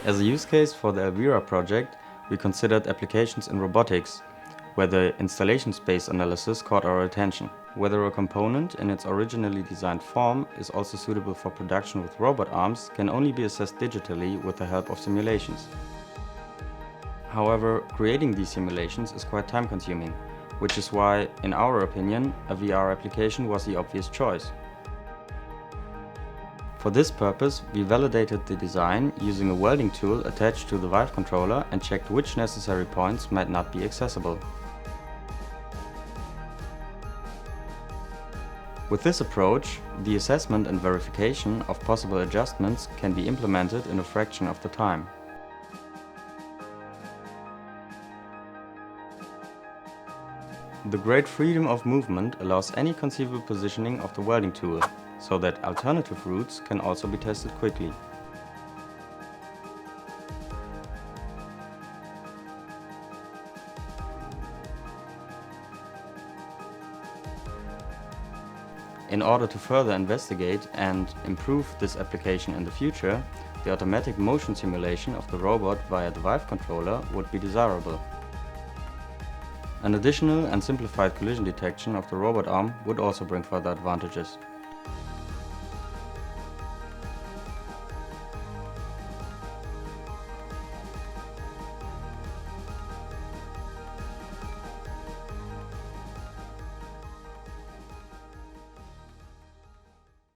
As a use case for the ELViRA project, we considered applications in robotics, where the installation space analysis caught our attention. Whether a component in its originally designed form is also suitable for production with robot arms can only be assessed digitally with the help of simulations. However, creating these simulations is quite time-consuming, which is why, in our opinion, a VR application was the obvious choice. For this purpose, we validated the design using a welding tool attached to the Vive controller and checked which necessary points might not be accessible. With this approach, the assessment and verification of possible adjustments can be implemented in a fraction of the time. The great freedom of movement allows any conceivable positioning of the welding tool, so that alternative routes can also be tested quickly. In order to further investigate and improve this application in the future, the automatic motion simulation of the robot via the Vive controller would be desirable. An additional and simplified collision detection of the robot arm would also bring further advantages.